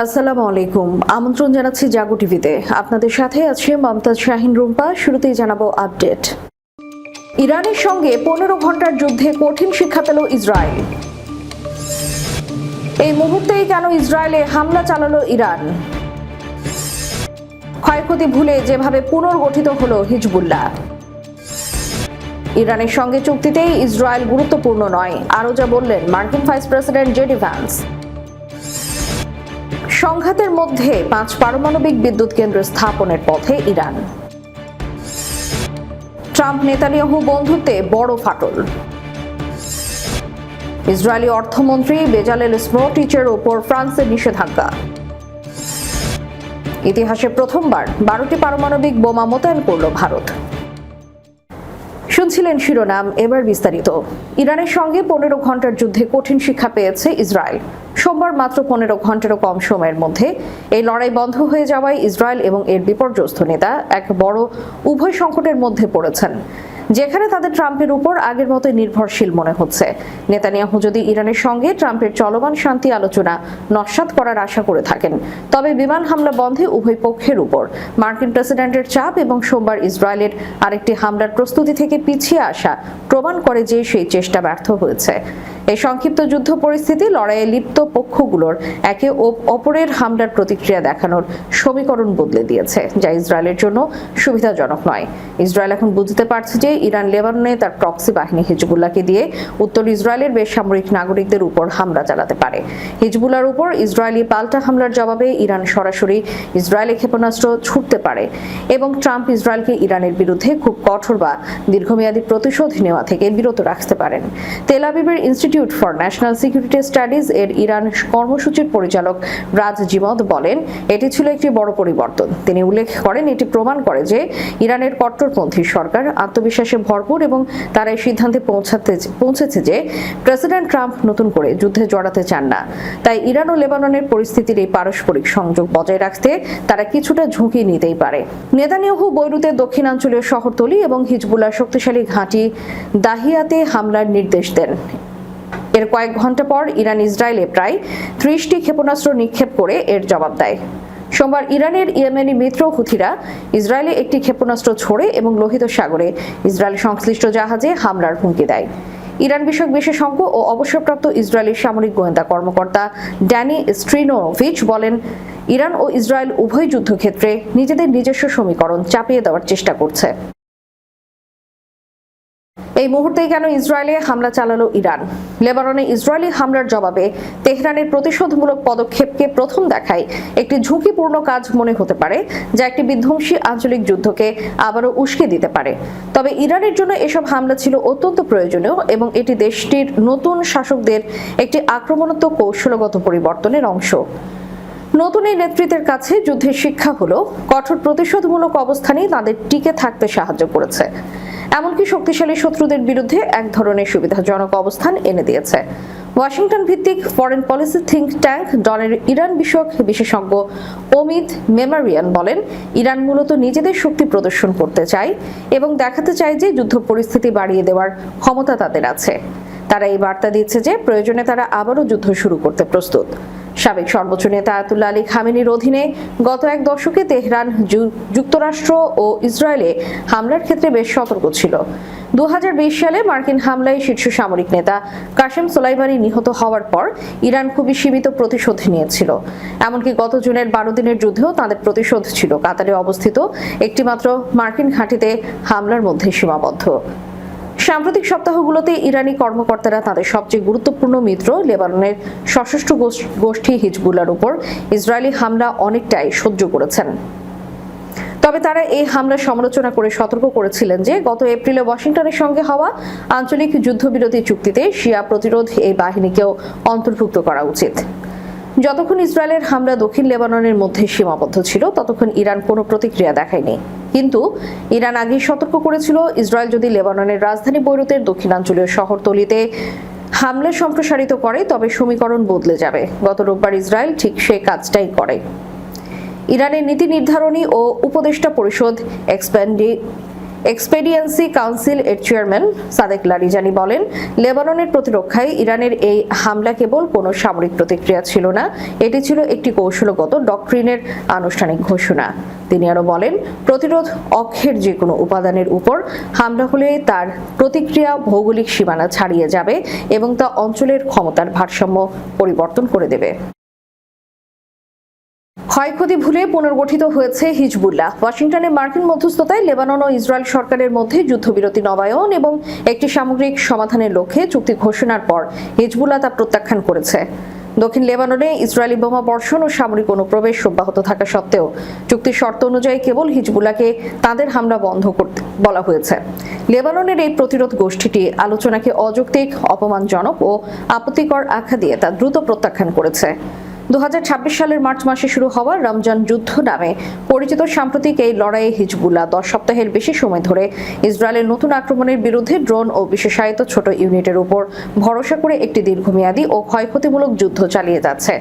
আসসালামু আলাইকুম। আমন্ত্রণ জানাচ্ছি জাগো টিভিতে। আপনাদের সাথে আছে মমতাজ শাহিন রুম্পা। শুরুতেই জানাবো আপডেট। ইরানের সঙ্গে 15 ঘন্টার যুদ্ধে কঠিন শিক্ষা পেল ইসরায়েল। এই মুহূর্তেই কেন ইসরায়েলে হামলা চালালো ইরান? ক্ষয়ক্ষতি ভুলে যেভাবে পুনর্গঠিত হলো হিজবুল্লাহ। ইরানের সঙ্গে চুক্তিতেই ইসরায়েল গুরুত্বপূর্ণ নয়, আরও যা বললেন মার্কিন ভাইস প্রেসিডেন্ট জেডি ভ্যান্স। সংঘাতের মধ্যে 5 পারমাণবিক বিদ্যুৎ কেন্দ্র স্থাপনের পথে ইরান। ট্রাম্প নেতানিয়াহু বন্ধুত্বে বড় ফাটল। ইসরায়েলি অর্থমন্ত্রী বেজালেল স্মোট্রিচের ওপর ফ্রান্সের নিষেধাজ্ঞা। ইতিহাসে প্রথমবার 12টি পারমাণবিক বোমা মোতায়েন করল ভারত। শুনছিলেন শিরোনাম, এবার বিস্তারিত। ইরানের সঙ্গে 15 ঘন্টার যুদ্ধে কঠিন শিক্ষা পেয়েছে ইসরায়েল। সোমবার মাত্র 15 ঘন্টারও কম সময়ের মধ্যে এই লড়াই বন্ধ হয়ে যাওয়ায় ইসরায়েল এবং এর বিপর্যস্ত নেতা এক বড় উভয় সংকটের মধ্যে পড়েছেন, যেখানে তাদের ট্রাম্পের উপর আগের মতো নির্ভরশীল মনে হচ্ছে। নেতানিয়াহু যদি ইরানের সঙ্গে ট্রাম্পের চলমান শান্তি আলোচনা নস্যাৎ করার আশা করে থাকেন, তবে বিমান হামলা বন্ধে উভয় পক্ষের উপর মার্কিন প্রেসিডেন্টের চাপ এবং সোমবার ইসরায়েলের আরেকটি হামলার প্রস্তুতি থেকে পিছিয়ে আসা প্রমাণ করে যে সেই চেষ্টা ব্যর্থ হয়েছে। এই সংক্ষিপ্ত যুদ্ধ পরিস্থিতি লড়াইয়ে লিপ্ত পক্ষগুলোর একে অপরের হামলার প্রতিক্রিয়া দেখানোর সমীকরণ বদলে দিয়েছে, যা ইসরায়েলের জন্য সুবিধাজনক নয়। ইসরায়েল এখন বুঝতে পারছে যে ইরান লেবাননে তার প্রক্সি বাহিনী হিজবুল্লাহকে দিয়ে উত্তর ইসরায়েলের বেসামরিক নাগরিকদের উপর হামলা চালাতে পারে। হিজবুল্লাহর উপর ইসরায়েলি পাল্টা হামলার জবাবে ইরান সরাসরি ইসরায়েলে ক্ষেপণাস্ত্র ছুটতে পারে এবং ট্রাম্প ইসরায়েলকে ইরানের বিরুদ্ধে খুব কঠোর বা দীর্ঘমেয়াদী প্রতিশোধ নেওয়া থেকে বিরত রাখতে পারেন। তেল আবিবের institute for national security studies এর ইরান কর্মসূচির পরিচালক রাজ জিমদ বলেন, এটি ছিল একটি বড় পরিবর্তন। তিনি উল্লেখ করেন, এটি প্রমাণ করে যে ইরানের কট্টরপন্থী সরকার আত্মবিশ্বাসে ভরপুর এবং তারা এই সিদ্ধান্তে পৌঁছেছে যে প্রেসিডেন্ট ট্রাম্প নতুন করে যুদ্ধে জড়াতে চান না। তাই ইরান ও লেবাননের পরিস্থিতির এই পারস্পরিক সংযোগ বজায় রাখতে তারা কিছুটা ঝুঁকি নিতেই পারে। নেতানিয়াহু বৈরুতের দক্ষিণাঞ্চলীয় শহরতলি এবং হিজবুল্লাহর শক্তিশালী ঘাঁটি দাহিয়াতে হামলার নির্দেশ দেন। এর কয়েক ঘন্টা পর ইরান ইসরায়েলে প্রায় 30টি ক্ষেপণাস্ত্র নিক্ষেপ করে এর জবাব দেয়। সোমবার ইরানের ইয়েমেনি মিত্র হুথিরা ইসরায়েলে একটি ক্ষেপণাস্ত্র ছোড়ে এবং লোহিত সাগরে ইসরায়েল সংশ্লিষ্ট জাহাজে হামলার হুমকি দেয়। ইরান বিষয়ক বিশেষজ্ঞ ও অবসরপ্রাপ্ত ইসরায়েলি সামরিক গোয়েন্দা কর্মকর্তা ড্যানি স্ট্রিনোভিচ বলেন, ইরান ও ইসরায়েল উভয় যুদ্ধক্ষেত্রে নিজেদের নিজস্ব সমীকরণ চাপিয়ে দেওয়ার চেষ্টা করছে। এই মুহূর্তেই কেন ইসরায়েলে হামলা চালালো ইরান? লেবাননে ইসরায়েলি হামলার জবাবে তেহরানের প্রতিশোধমূলক পদক্ষেপকে প্রথম দেখায় একটি ঝুঁকিপূর্ণ কাজ মনে হতে পারে, যা একটি বিধ্বংসী আঞ্চলিক যুদ্ধকে আবারও উস্কে দিতে পারে। তবে ইরানের জন্য এসব হামলা ছিল অত্যন্ত প্রয়োজনীয় এবং এটি দেশটির নতুন শাসকদের একটি আক্রমণাত্মক কৌশলগত পরিবর্তনের অংশ। নতুন এই নেতৃত্বের কাছে যুদ্ধের শিক্ষা হলো কঠোর প্রতিশোধমূলক অবস্থানই তাদের টিকে থাকতে সাহায্য করেছে, এমনকি শক্তিশালী শত্রুদের বিরুদ্ধে এক ধরনের সুবিধাজনক অবস্থান এনে দিয়েছে। ওয়াশিংটন ভিত্তিক ফরেন পলিসি থিঙ্ক ট্যাঙ্ক ডনের ইরান বিষয়ক বিশেষজ্ঞ অমিত মেমারিয়ান বলেন, ইরান মূলত নিজেদের শক্তি প্রদর্শন করতে চায় এবং দেখাতে চায় যে যুদ্ধ পরিস্থিতি বাড়িয়ে দেওয়ার ক্ষমতা তাদের আছে। তারা এই বার্তা দিচ্ছে যে প্রয়োজনে তারা আবারও যুদ্ধ শুরু করতে প্রস্তুত। সাবেক সর্বোচ্চ নেতা আয়াতুল্লাহ আলী খামেনির অধীনে গত এক দশকে তেহরান যুক্তরাষ্ট্র ও ইসরায়েলে হামলার ক্ষেত্রে বেশ সতর্ক ছিল। 2020 সালে মার্কিন হামলায় শীর্ষ সামরিক নেতা কাসেম সোলাইমানি নিহত হওয়ার পর ইরান খুবই সীমিত প্রতিশোধ নিয়েছিল। এমনকি গত জুনের 12 দিনের যুদ্ধেও তাদের প্রতিশোধ ছিল কাতারে অবস্থিত একটিমাত্র মার্কিন ঘাঁটিতে হামলার মধ্যে সীমাবদ্ধ। সাম্প্রতিক সপ্তাহগুলোতে ইরানি কর্মকর্তারা তাদের সবচেয়ে গুরুত্বপূর্ণ মিত্র লেবাননের সশস্ত্র গোষ্ঠী হিজবুল্লাহর উপর ইসরায়েলি হামলা অনেকটাই সহ্য করেছেন। তবে তারা এই হামলার সমালোচনা করে সতর্ক করেছিলেন যে গত এপ্রিলে ওয়াশিংটনের সঙ্গে হওয়া আঞ্চলিক যুদ্ধবিরতি চুক্তিতে শিয়া প্রতিরোধ এই বাহিনীকেও অন্তর্ভুক্ত করা উচিত। যতক্ষণ ইসরায়েলের হামলা দক্ষিণ লেবাননের মধ্যে সীমাবদ্ধ ছিল, ততক্ষণ ইরান কোনো প্রতিক্রিয়া দেখায়নি। কিন্তু ইরান আগেই সতর্ক করেছিল, ইসরায়েল যদি লেবাননের রাজধানী বৈরুতের দক্ষিণাঞ্চলীয় শহরতলিতে হামলা সম্প্রসারিত করে তবে সমীকরণ বদলে যাবে। গত রোববার ইসরায়েল ঠিক সেই কাজটাই করে। ইরানের নীতি নির্ধারণী ও উপদেষ্টা পরিষদ এক্সপেডিয়েন্সি কাউন্সিল এর চেয়ারম্যান সাদেক লারিজানি বলেন, লেবাননের প্রতিরক্ষায় ইরানের এই হামলা কেবল কোনো সামরিক প্রতিক্রিয়া ছিল না, এটি ছিল একটি কৌশলগত ডক্ট্রিনের আনুষ্ঠানিক ঘোষণা। তিনি আরো বলেন, প্রতিরোধ অক্ষের যে কোনো উপাদানের উপর হামলা হলে তার প্রতিক্রিয়া ভৌগোলিক সীমানা ছাড়িয়ে যাবে এবং তা অঞ্চলের ক্ষমতার ভারসাম্য পরিবর্তন করে দেবে। ক্ষয়ক্ষতি ভুলে পুনর্গঠিত হয়েছে হিজবুল্লাহ। ওয়াশিংটনে মার্কিন মধ্যস্থতায় লেবানন ও ইসরায়েল সরকারের মধ্যে যুদ্ধবিরতি নবায়ন এবং একটি সামগ্রিক সমাধানের লক্ষ্যে চুক্তি ঘোষণার পর হিজবুল্লাহ তা প্রত্যাখ্যান করেছে। দক্ষিণ লেবাননে ইসরায়েলি বোমা বর্ষণ ও সামরিক অনুপ্রবেশ অব্যাহত থাকা সত্ত্বেও চুক্তির শর্ত অনুযায়ী কেবল হিজবুল্লাহকে তাদের হামলা বন্ধ করতে বলা হয়েছে। লেবাননের এই প্রতিরোধ গোষ্ঠীটি আলোচনাকে অযৌক্তিক, অপমানজনক ও আপত্তিকর আখ্যা দিয়ে তা দ্রুত প্রত্যাখ্যান করেছে। 2026 সালের মার্চ মাসে শুরু হওয়া রমজান যুদ্ধ নামে পরিচিত সাম্প্রতিক এই লড়াইয়ে হিজবুল্লাহ 10 সপ্তাহের বেশি সময় ধরে ইসরায়েলের নতুন আক্রমণের বিরুদ্ধে ড্রোন ও বিশেষায়িত ছোট ইউনিটের উপর ভরসা করে একটি দীর্ঘমেয়াদী ও ক্ষয়ক্ষতিমূলক যুদ্ধ চালিয়ে যাচ্ছে।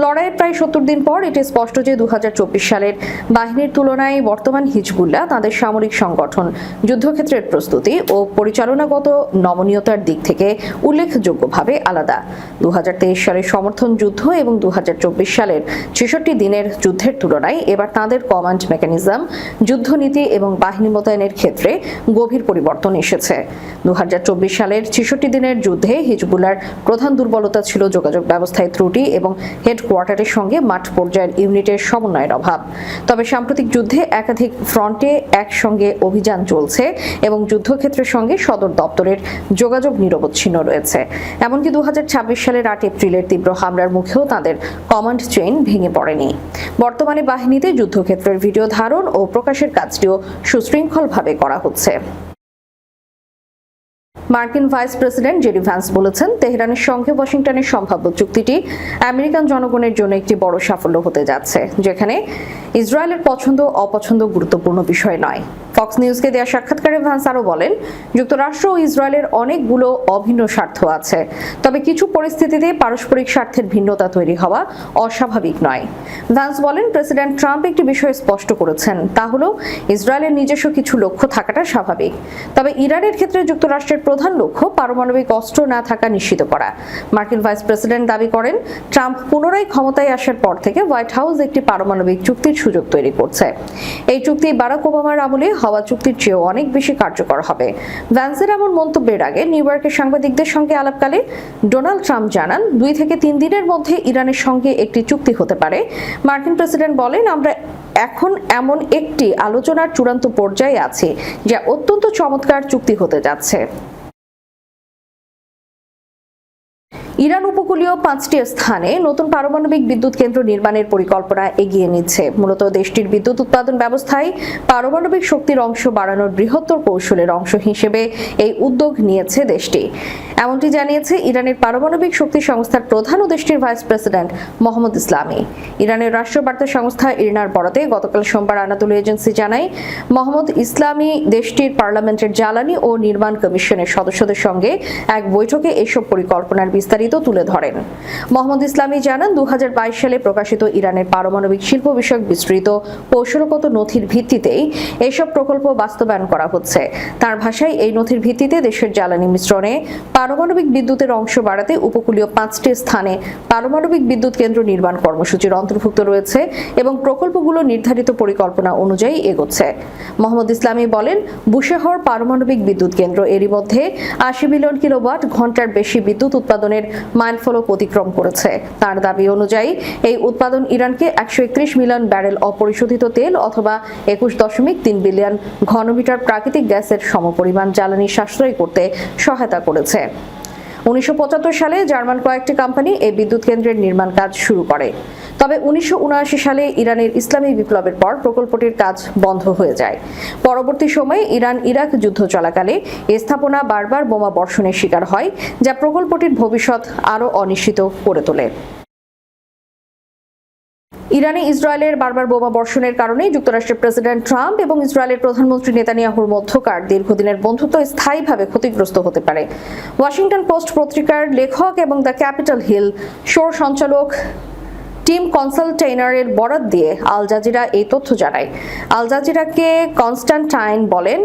লড়াইয়ের প্রায় 70 দিন পর এটি স্পষ্ট যে 2024 সালের বাহিনীর তুলনায় বর্তমান হিজবুল্লাহ তাদের সামরিক সংগঠন, যুদ্ধক্ষেত্রের প্রস্তুতি ও পরিচালনাগত নমনীয়তার দিক থেকে উল্লেখযোগ্যভাবে আলাদা। 2023 সালের সমর্থন যুদ্ধ এবং 2024 সালের 66 দিনের যুদ্ধের তুলনায় এবার তাদের কমান্ড মেকানিজম, যুদ্ধনীতি এবং বাহিনী মোতায়েনের ক্ষেত্রে গভীর পরিবর্তন এসেছে। 2024 সালের 66 দিনের যুদ্ধে হিজবুল্লাহর প্রধান দুর্বলতা ছিল যোগাযোগ ব্যবস্থায় ত্রুটি এবং হেডকোয়ার্টারের সঙ্গে মাঠ পর্যায়ের ইউনিটের সমন্বয়ের অভাব। তবে সাম্প্রতিক যুদ্ধে একাধিক ফ্রন্টে একসঙ্গে অভিযান চলছে এবং যুদ্ধক্ষেত্রের সঙ্গে সদর দপ্তরের যোগাযোগ নিরবচ্ছিন্ন রয়েছে। এমনকি 2026 সালের 8 এপ্রিলের তীব্র হামলার মুখেও তাদের কমান্ড চেইন ভেঙে পড়েনি। বর্তমানে বাহিনীতে যুদ্ধক্ষেত্রের ভিডিও ধারণ ও প্রকাশের কাজটিও সুশৃঙ্খলভাবে করা হচ্ছে। মার্কিন ভাইস প্রেসিডেন্ট জেডি ভ্যান্স বলেছেন, তেহরানের সঙ্গে ওয়াশিংটনের সম্ভাব্য চুক্তিটি আমেরিকান জনগণের জন্য একটি বড় সাফল্য হতে যাচ্ছে, যেখানে ইসরায়েলের পছন্দ অপছন্দ গুরুত্বপূর্ণ বিষয় নয়। ফক্স নিউজকে দেওয়া সাক্ষাৎকারে ভ্যান্স আরও বলেন, যুক্তরাষ্ট্র ও ইসরায়েলের অনেকগুলো অভিন্ন স্বার্থ আছে, তবে কিছু পরিস্থিতিতে পারস্পরিক স্বার্থের ভিন্নতা তৈরি হওয়া অস্বাভাবিক নয়। ভ্যান্স বলেন, প্রেসিডেন্ট ট্রাম্প একটি বিষয় স্পষ্ট করেছেন, তা হলো ইসরায়েলের নিজস্ব কিছু লক্ষ্য থাকাটা স্বাভাবিক, তবে ইরানের ক্ষেত্রে যুক্তরাষ্ট্রের প্রধান লক্ষ্য পারমাণবিক অস্ত্র না থাকা নিশ্চিত করা। মার্কিন ভাইস প্রেসিডেন্ট দাবি করেন, ট্রাম্প পুনরায় ক্ষমতায় আসার পর থেকে হোয়াইট হাউস একটি পারমাণবিক চুক্তির সুযোগ তৈরি করছে। এই চুক্তি বারাক ওবামার আমলে হওয়া চুক্তির চেয়েও অনেক বেশি কার্যকর হবে। ভ্যান্সের এমন মন্তব্যের আগে নিউ ইয়র্কের সাংবাদিকদের সঙ্গে আলাপকালে ডোনাল্ড ট্রাম্প জানান, 2 থেকে 3 দিনের মধ্যে ইরানের সঙ্গে একটি চুক্তি হতে পারে। মার্কিন প্রেসিডেন্ট বলেন, আমরা এখন এমন একটি আলোচনার চূড়ান্ত পর্যায়ে আছি যা অত্যন্ত চমৎকার চুক্তি হতে যাচ্ছে। ইরান উপকূলীয় 5টি স্থানে নতুন পারমাণবিক বিদ্যুৎ কেন্দ্র নির্মাণের পরিকল্পনা এগিয়ে নিচ্ছে। মূলত দেশটির বিদ্যুৎ উৎপাদন ব্যবস্থায় পারমাণবিক শক্তির অংশ বাড়ানোর বৃহত্তর কৌশলের অংশ হিসেবে এই উদ্যোগ নিয়েছে দেশটি। এমনটি জানিয়েছে ইরানের পারমাণবিক শক্তি সংস্থার প্রধান ও দেশটির ভাইস প্রেসিডেন্ট মোহাম্মদ ইসলামি। ইরানের রাষ্ট্রীয় বার্তা সংস্থা ইরনার বরাতে গতকাল সোমবার আনাতোলু এজেন্সি জানায়, মোহাম্মদ ইসলামি দেশটির পার্লামেন্টের জ্বালানি ও নির্মাণ কমিশনের সদস্যদের সঙ্গে এক বৈঠকে এসব পরিকল্পনার বিস্তারিত তুলে ধরেন। মোহাম্মদ ইসলামি জানান, 2022 সালে প্রকাশিত ইরানের পারমাণবিক শিল্প বিষয়ক বিস্তৃত কৌশলগত নথির ভিত্তিতেই এসব প্রকল্প বাস্তবায়ন করা হচ্ছে। তার ভাষায়, এই নথির ভিত্তিতে দেশের জ্বালানি মিশ্রণে পারমাণবিক বিদ্যুতের অংশ বাড়াতে উপকূলীয় 5টি স্থানে পারমাণবিক বিদ্যুৎ কেন্দ্র নির্মাণ কর্মসূচির অন্তর্ভুক্ত রয়েছে এবং প্রকল্পগুলো নির্ধারিত পরিকল্পনা অনুযায়ী এগোচ্ছে। মোহাম্মদ ইসলামি বলেন, বুশেহর পারমাণবিক বিদ্যুৎ কেন্দ্র এরই মধ্যে 80 বিলিয়ন কিলোওয়াট ঘন্টার বেশি বিদ্যুৎ উৎপাদনের মাইলফলক অতিক্রম করেছে। তার দাবি অনুযায়ী এই উৎপাদন ইরানকে 131 মিলিয়ন ব্যারেল অপরিশোধিত তেল অথবা 21.3 বিলিয়ন ঘনমিটার প্রাকৃতিক গ্যাসের সমপরিমাণ জ্বালানি সাশ্রয় করতে সহায়তা করেছে। 1975 সালে জার্মান কয়েকটি কোম্পানি এই বিদ্যুৎ কেন্দ্রের নির্মাণ কাজ শুরু করে। তবে 1979 সালে ইরানের ইসলামী বিপ্লবের পর প্রকল্পটির কাজ বন্ধ হয়ে যায়। পরবর্তী সময়ে ইরান ইরাক যুদ্ধ চলাকালে স্থাপনা বারবার বোমা বর্ষণের শিকার হয়, যা প্রকল্পটির ভবিষ্যৎ আরও অনিশ্চিত করে তোলে। ইরানে ইসরায়েলের বারবার বোমা বর্ষণের কারণে যুক্তরাষ্ট্রের প্রেসিডেন্ট ট্রাম্প এবং ইসরায়েলের প্রধানমন্ত্রী নেতানিয়াহুর মধ্যকার দীর্ঘদিনের বন্ধুত্ব স্থায়ীভাবে ক্ষতিগ্রস্ত হতে পারে। ওয়াশিংটন পোস্ট পত্রিকার লেখক এবং দ্য ক্যাপিটাল হিল শোর সঞ্চালক টিম কনসালটেইনারের বরাত দিয়ে আল জাজিরা এই তথ্য জানায়। আল জাজিরাকে কনস্ট্যান্টাইন বলেন,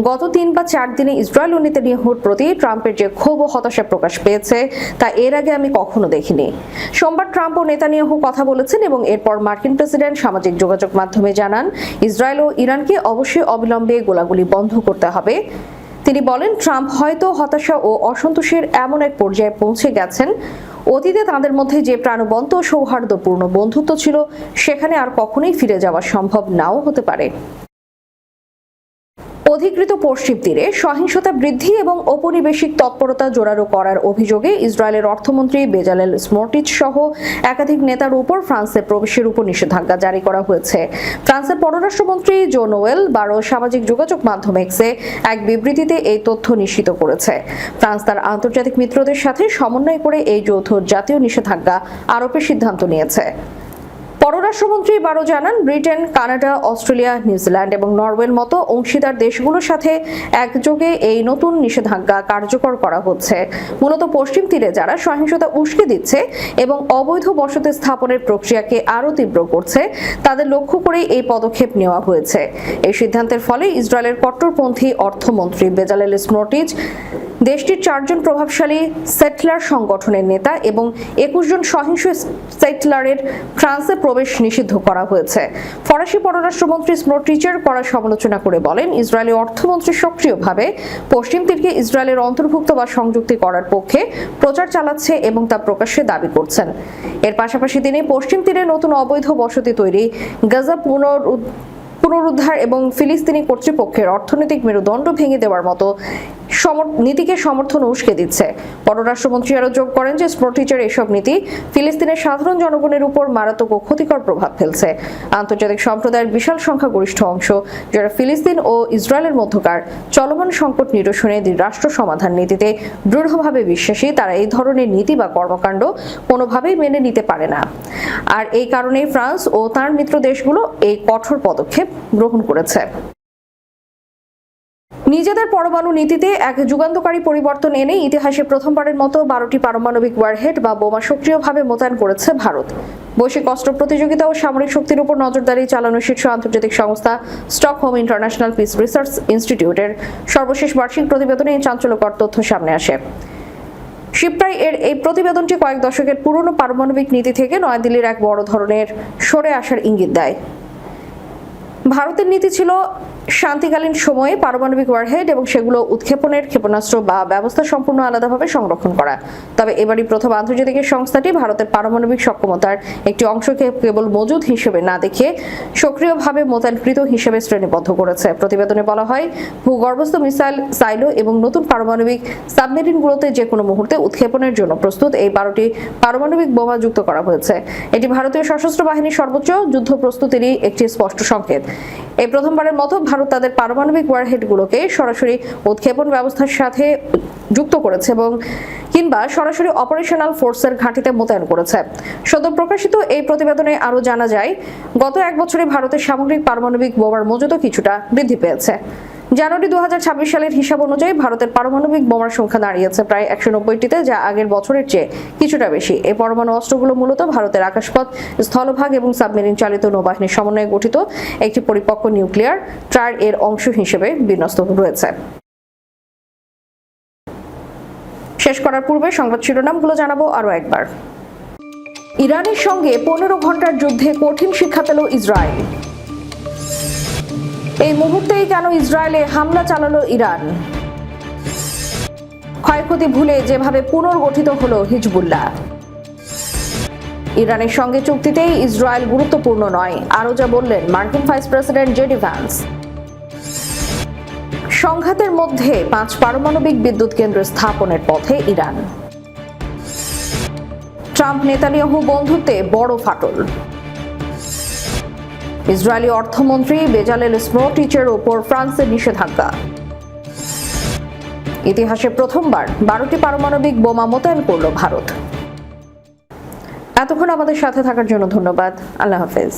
গত 3 বা 4 দিনে ইসরায়েল ও নেতানিয়াহুর প্রতি ট্রাম্পের যে ক্ষোভ ও হতাশা প্রকাশ পেয়েছে তা এর আগে আমি কখনো দেখিনি। সোমবার ট্রাম্প ও নেতানিয়াহু কথা বলেছেন এবং এরপর মার্কিন প্রেসিডেন্ট সামাজিক যোগাযোগ মাধ্যমে জানান, ইসরায়েল ও ইরানকে অবশ্যই অবিলম্বে গোলাগুলি বন্ধ করতে হবে। তিনি বলেন, ট্রাম্প হয়তো হতাশা ও অসন্তোষের এমন এক পর্যায়ে পৌঁছে গেছেন, অতীতে তাদের মধ্যে যে প্রাণবন্ত ও সৌহার্দ্যপূর্ণ বন্ধুত্ব ছিল সেখানে আর কখনোই ফিরে যাওয়া সম্ভব নাও হতে পারে। অধিকৃত পশ্চিম তীরে সহিংসতা বৃদ্ধি এবং ঔপনিবেশিক তৎপরতা জোরালো করার অভিযোগে ইসরায়েলের অর্থমন্ত্রী বেজালেল স্মোট্রিচ সহ একাধিক নেতার উপর ফ্রান্সের প্রবেশের উপর নিষেধাজ্ঞা জারি করা হয়েছে। ফ্রান্সের পররাষ্ট্রমন্ত্রী জো নোয়েল বারো সামাজিক যোগাযোগ মাধ্যম এক্সে এক বিবৃতিতে এই তথ্য নিশ্চিত করেছে। ফ্রান্স তার আন্তর্জাতিক মিত্রদের সাথে সমন্বয় করে এই যৌথ জাতীয় নিষেধাজ্ঞা আরোপের সিদ্ধান্ত নিয়েছে। পররাষ্ট্রমন্ত্রী বারো জানান, ব্রিটেন, কানাডা, অস্ট্রেলিয়া, নিউজিল্যান্ড এবং নরওয়ের মতো অংশীদার দেশগুলোর সাথে একযোগে এই নতুন নিষেধাজ্ঞা কার্যকর করা হচ্ছে। মূলত পশ্চিম তীরে যারা সহিংসতা উস্কে দিচ্ছে এবং অবৈধ বসতি স্থাপনের প্রক্রিয়াকে আরও তীব্র করছে তাদের লক্ষ্য করেই এই পদক্ষেপ নেওয়া হয়েছে। এই সিদ্ধান্তের ফলে ইসরায়েলের কট্টরপন্থী অর্থমন্ত্রী বেজালেল স্মোট্রিচ, দেশটির 4 জন প্রভাবশালী সেটলার সংগঠনের নেতা এবং 21 জন সহিংস সেটলারের ফ্রান্সে প্রবেশ নিষিদ্ধ করা হয়েছে। ফরাসি পররাষ্ট্রমন্ত্রী স্মোট্রিচের কড়া সমালোচনা করে বলেন, ইসরায়েলি অর্থমন্ত্রী সক্রিয়ভাবে পশ্চিম তীরকে ইসরায়েলের অন্তর্ভুক্ত বা সংযুক্তি করার পক্ষে প্রচার চালাচ্ছে এবং তা প্রকাশ্যে দাবি করছেন। এর পাশাপাশি তিনি পশ্চিম তীরে নতুন অবৈধ বসতি তৈরি, গাজা পুনরুদ্ধার এবং ফিলিস্তিনি কর্তৃপক্ষের অর্থনৈতিক মেরুদণ্ড ভেঙে দেওয়ার মতো নীতিকে সমর্থন উস্কে দিচ্ছে। পররাষ্ট্রমন্ত্রী আরও যোগ করেন যে স্মোট্রিচের এসব নীতি ফিলিস্তিনের সাধারণ জনগণের উপর মারাত্মক ও ক্ষতিকর প্রভাব ফেলছে। আন্তর্জাতিক সম্প্রদায়ের বিশাল সংখ্যাগরিষ্ঠ অংশ যারা ফিলিস্তিন ও ইসরায়েলের মধ্যকার চলমান সংকট নিরসনে রাষ্ট্র সমাধান নীতিতে দৃঢ়ভাবে বিশ্বাসী, তারা এই ধরনের নীতি বা কর্মকাণ্ড কোনোভাবেই মেনে নিতে পারে না। আর এই কারণেই ফ্রান্স ও তার মিত্র দেশগুলো এই কঠোর পদক্ষেপ গ্রহণ করেছে। নিজেদের পরমাণু নীতিতে এক যুগান্তকারী পরিবর্তন এনে ইতিহাসে প্রথমবারের মতো 12টি পারমাণবিক ওয়ারহেড বা বোমা সক্রিয়ভাবে মোতায়েন করেছে ভারত। বৈশ্বিক অস্ত্র প্রতিযোগিতা ও সামরিক শক্তির উপর নজরদারি চালানো শীর্ষ আন্তর্জাতিক সংস্থা স্টকহোম ইন্টারন্যাশনাল পিস রিসার্চ ইনস্টিটিউটের সর্বশেষ বার্ষিক প্রতিবেদনে এই চাঞ্চল্যকর তথ্য সামনে আসে। শিপ্রাই এর এই প্রতিবেদনটি কয়েক দশকের পুরনো পারমাণবিক নীতি থেকে নয়াদিল্লির এক বড় ধরনের সরে আসার ইঙ্গিত দেয়। ভারতের নীতি ছিল শান্তিকালীন সময়ে পারমাণবিক ওয়ারহেড এবং সেগুলো উৎক্ষেপণের ক্ষেপণাস্ত্র বা ব্যবস্থা সম্পূর্ণ আলাদাভাবে সংরক্ষণ করা। তবে এবারই প্রথম আন্তর্জাতিক সংস্থাটি ভারতের পারমাণবিক সক্ষমতার একটি অংশকে কেবল মজুদ হিসেবে না দেখে সক্রিয়ভাবে মোতায়েনকৃত হিসেবে শ্রেণীবদ্ধ করেছে। প্রতিবেদনে বলা হয়, ভূগর্ভস্থ মিসাইল, সাইলো এবং নতুন পারমাণবিক সাবমেরিনগুলোতে যে কোনো মুহূর্তে উৎক্ষেপণের জন্য প্রস্তুত এই 12টি পারমাণবিক বোমা যুক্ত করা হয়েছে। এটি ভারতীয় সশস্ত্র বাহিনীর সর্বোচ্চ যুদ্ধ প্রস্তুতিরই একটি স্পষ্ট সংকেত। এই প্রথমবারের মতো ভারত তাদের পারমাণবিক ওয়ারহেডগুলোকে সরাসরি উৎক্ষেপণ ব্যবস্থার সাথে যুক্ত করেছে এবং কিংবা সরাসরি অপারেশনাল ফোর্সের ঘাঁটিতে মোতায়েন করেছে। সদ্য প্রকাশিত এই প্রতিবেদনে আরও জানা যায়, গত 1 বছরে ভারতের সামগ্রিক পারমাণবিক বোমার মজুদও কিছুটা বৃদ্ধি পেয়েছে। জানুয়ারি 2026 সালের হিসাব অনুযায়ী ভারতের পারমাণবিক বোমার সংখ্যা দাঁড়িয়েছে প্রায় 190টিতে, যা আগের বছরের চেয়ে কিছুটা বেশি। এই পরমাণু অস্ত্রগুলো মূলত ভারতের আকাশপথ, স্থলভাগ এবং সাবমেরিন চালিত নৌবাহিনীর সমন্বয়ে গঠিত একটি পরিপক্ক নিউক্লিয়ার ট্রায়াড এর অংশ হিসেবে বিন্যস্ত রয়েছে। শেষ করার পূর্বে সংবাদ শিরোনামগুলো জানাবো আরও একবার। ইরানের সঙ্গে 15 ঘন্টার যুদ্ধে কঠিন শিক্ষা পেল ইসরায়েল। এই মুহূর্তেই কেন ইসরায়েলে হামলা চালালো ইরান? ক্ষয়ক্ষতি ভুলে যেভাবে পুনর্গঠিত হলো হিজবুল্লাহ। ইরানের সঙ্গে চুক্তিতেই ইসরায়েল গুরুত্বপূর্ণ নয়, আরও যা বললেন মার্কিন ভাইস প্রেসিডেন্ট জেডি ভ্যান্স। সংঘাতের মধ্যে 5 পারমাণবিক বিদ্যুৎ কেন্দ্র স্থাপনের পথে ইরান। ট্রাম্প নেতানিয়াহু বন্ধুত্বে বড় ফাটল। ইসরায়েলি অর্থমন্ত্রী বেজালেল স্মোট্রিচের ওপর ফ্রান্সের নিষেধাজ্ঞা। ইতিহাসে প্রথমবার 12টি পারমাণবিক বোমা মোতায়েন করল ভারত। এতক্ষণ আমাদের সাথে থাকার জন্য ধন্যবাদ। আল্লাহ হাফেজ।